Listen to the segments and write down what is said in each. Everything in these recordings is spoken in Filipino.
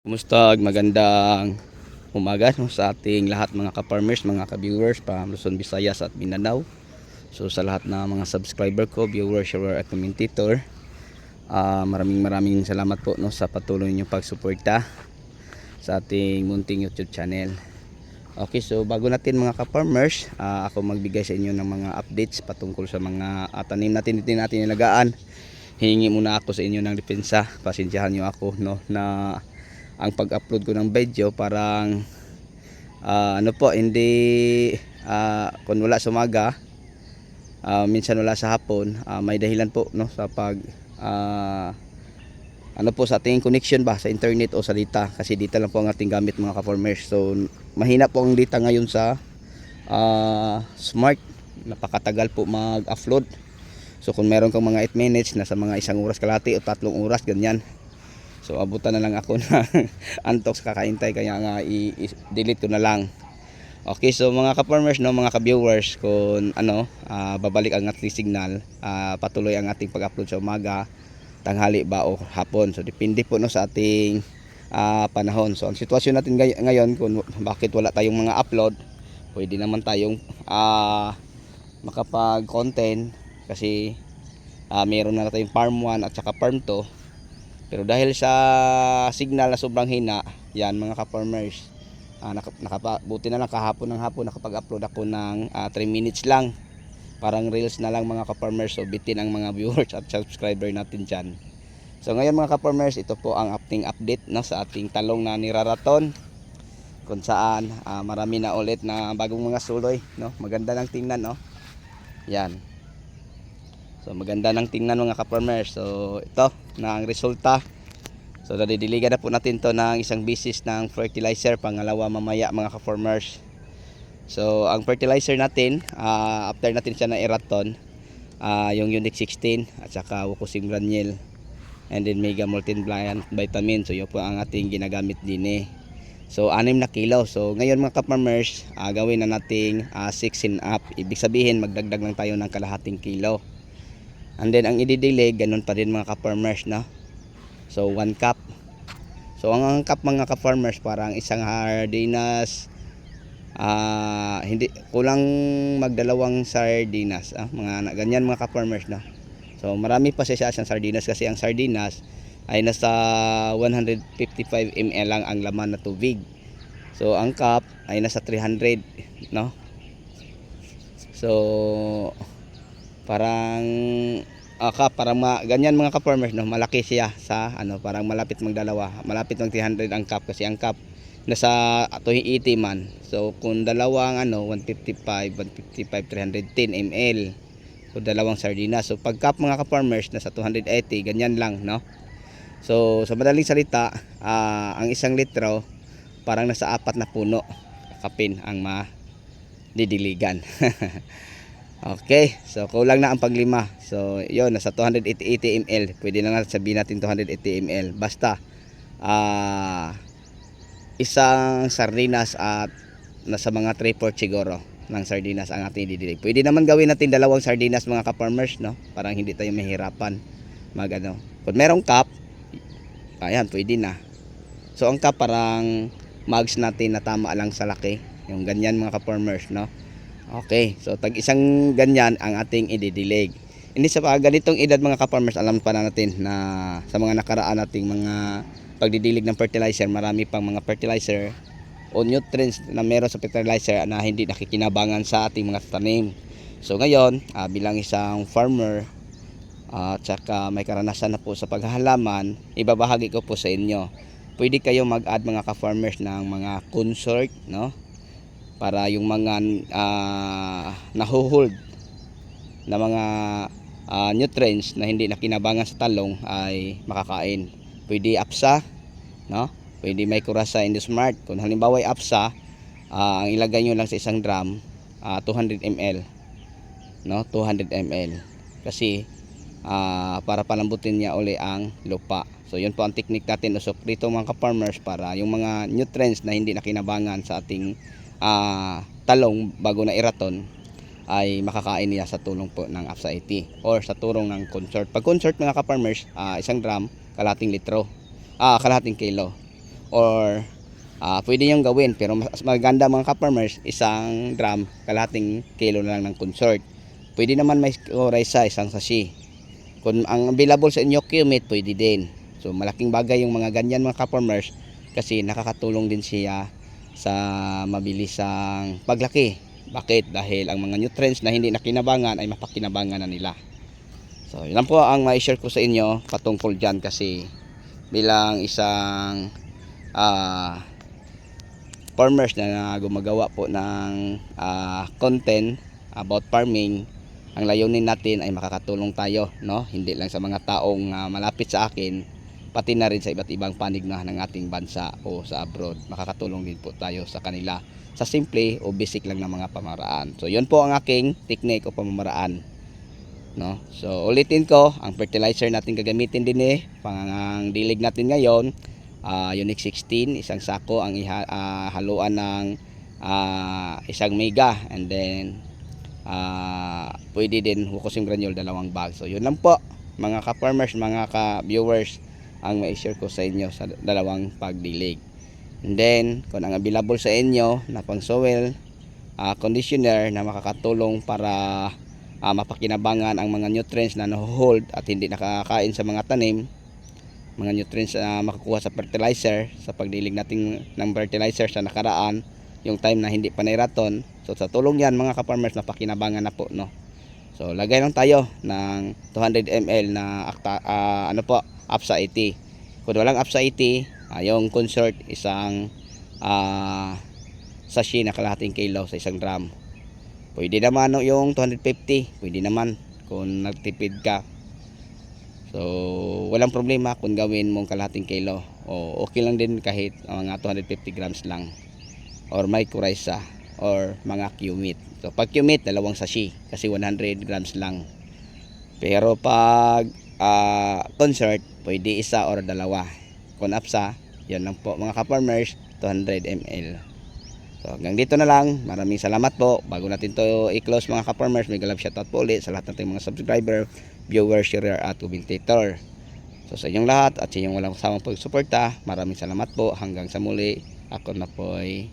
Kumusta? Magandang umaga sa ating lahat mga ka-farmers, mga ka-viewers pa Luzon, Visayas at Mindanao. So sa lahat ng mga subscriber ko, viewers, share at commentator, maraming salamat po sa patuloy niyo pagsuporta sa ating munting YouTube channel. Okay, so bago natin mga ka-farmers, ako magbigay sa inyo ng mga updates patungkol sa mga tanim natin dito natin nilagaan. Hihingi muna ako sa inyo ng depensa. Pasensyahan niyo ako na ang pag-upload ko ng video parang hindi kung wala sa umaga, minsan wala sa hapon, may dahilan po sa pag sa ating connection ba sa internet o sa data, kasi data lang po ang ating gamit mga ka-farmers. So mahina po ang data ngayon sa smart, napakatagal po mag-upload. So kung meron kang mga 8 minutes, nasa mga 1 oras kalahati o 3 oras ganyan. So abutan na lang ako na antok sa kakaintay, kaya nga i-delete ko na lang. Okay, so mga ka-farmers, mga ka-viewers, kung babalik ang ating signal, patuloy ang ating pag-upload sa umaga, tanghali ba o hapon. So depende po sa ating panahon. So ang sitwasyon natin ngayon, kung bakit wala tayong mga upload, pwede naman tayong makapag-content kasi meron na tayong farm 1 at saka farm 2. Pero dahil sa signal na sobrang hina, yan mga ka-farmers, buti na lang kahapon ng hapon nakapag-upload ako ng 3 minutes lang. Parang reels na lang mga ka-farmers, so bitin ang mga viewers at subscriber natin dyan. So ngayon mga ka-farmers, ito po ang ating update sa ating talong na niraraton, kung saan marami na ulit na bagong mga suloy. Maganda lang tingnan. Yan. So maganda ng tingnan mga ka-farmers. So ito na ang resulta. So nadidiligan na po natin to ng isang bisis ng fertilizer, pangalawa mamaya mga ka-farmers. So ang fertilizer natin, after natin siya na iraton, yung Unique 16 at saka Wukosim Granule and then Mega Multiplant Vitamin. So yun po ang ating ginagamit din So 6 na kilo. So ngayon mga ka-farmers, gawin na nating 6 and up. Ibig sabihin magdagdag lang tayo ng kalahating kilo. And then ang ididilig, ganun pa rin mga ka-farmers So 1 cup. So ang cup mga ka-farmers, parang isang sardinas, hindi kulang magdalawang sardinas, mga ganyan mga ka-farmers So marami pa siya sa sardinas, kasi ang sardinas ay nasa 155 ml lang ang laman na tubig. So ang cup ay nasa 300, So parang ganyan mga ka-farmers malaki siya sa parang malapit magdalawa, malapit mag 300 ang cup, kasi ang cup nasa 280 man. So kung dalawang 155 310 ml, so dalawang sardinas. So pag cup mga ka-farmers nasa 280, ganyan lang So sa madaling salita, ang 1 litro parang nasa 4 na puno kapin ang madidiligan. Okay, so kulang na ang paglima. So yun, nasa 280 ml. Pwede na sabihin natin 280 ml. Basta isang sardinas at nasa mga 3/4 siguro ng sardinas ang ating didilig. Pwede naman gawin natin dalawang sardinas mga ka-farmers, parang hindi tayo mahirapan kung merong cup, ayan, pwede na. So ang cup parang mugs natin na tama lang sa laki, yung ganyan mga ka-farmers, Okay, so tag isang ganyan ang ating ididilig. Hindi sa ganitong edad mga ka-farmers, alam pa na natin na sa mga nakaraan nating mga pagdidilig ng fertilizer, marami pang mga fertilizer o nutrients na meron sa fertilizer na hindi nakikinabangan sa ating mga tanim. So ngayon, bilang isang farmer at saka may karanasan na po sa paghahalaman, ibabahagi ko po sa inyo. Pwede kayo mag-add mga ka-farmers ng mga consort, para yung mga nahuhold na mga nutrients na hindi nakinabangan sa talong ay makakain. Pwede APSA, pwede Mycorrhiza Endosmart. Kung halimbawa ay APSA, ang ilagay nyo lang sa isang drum, 200 ml, 200 ml, kasi para palambutin niya uli ang lupa. So yun po ang technique natin usok dito mga ka-farmers, para yung mga nutrients na hindi nakinabangan sa ating talong bago na iraton ay makakain niya sa tulong po ng APSA 80 or sa tulong ng consort. Pag consort mga ka-farmers, 1 gram, kalahating litro, kalahating kilo. or pwede nyo gawin, pero mas maganda mga ka-farmers, isang drum, kalahating kilo na lang ng consort. Pwede naman may Coryza, isang sachet. Kung ang available sa inyo Qmate, pwede din. So malaking bagay yung mga ganyan mga ka-farmers, kasi nakakatulong din siya sa mabilisang paglaki. Bakit? Dahil ang mga nutrients na hindi nakinabangan ay mapakinabangan na nila. So yun lang po ang ma-share ko sa inyo patungkol dyan, kasi bilang isang farmers na gumagawa po ng content about farming, ang layunin natin ay makakatulong tayo, no? Hindi lang sa mga taong malapit sa akin, pati na rin sa iba't ibang panig na ng ating bansa o sa abroad. Makakatulong din po tayo sa kanila sa simple o basic lang na mga pamaraan. So yun po ang aking technique o pamamaraan, no? So ulitin ko, ang fertilizer natin gagamitin din pang dilig natin ngayon, Unique 16, isang sako ang haluan ng isang mega, and then pwede din hukusim granule, 2 bag. So yun lang po mga ka-farmers, mga ka-viewers, ang ma-share ko sa inyo sa 2 pagdilig. And then kung ang available sa inyo na pang soil conditioner na makakatulong para mapakinabangan ang mga nutrients na nahold at hindi nakakain sa mga tanim, mga nutrients na makakuha sa fertilizer, sa pagdilig natin ng fertilizer sa nakaraan, yung time na hindi pa nairaton. So sa tulong yan mga ka-farmers, napakinabangan na po, no? So lagay lang tayo ng 200 ml na APSA 80. Kung walang APSA 80, yung consort, isang sachet na kalahating kilo sa isang drum. Pwede naman yung 250, pwede naman kung nagtipid ka. So walang problema kung gawin mong kalahating kilo, o okay lang din kahit mga 250 grams lang, or may Coryza or mga Qmate. So pag Qmate, 2 sachet kasi 100 grams lang. Pero pag consort, pwede 1 or 2. Kung APSA, yan lang po mga ka-farmers, 200 ml. So hanggang dito na lang. Maraming salamat po. Bago natin to i-close mga ka-farmers, may galap shoutout po ulit sa lahat ng mga subscriber, viewer, sharer at commentator. So sa inyong lahat at sa inyong walang kasamang pagsuporta, maraming salamat po. Hanggang sa muli, ako na po ay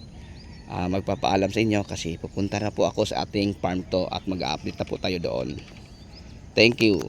magpapaalam sa inyo, kasi pupunta na po ako sa ating farm to at mag-update na po tayo doon. Thank you.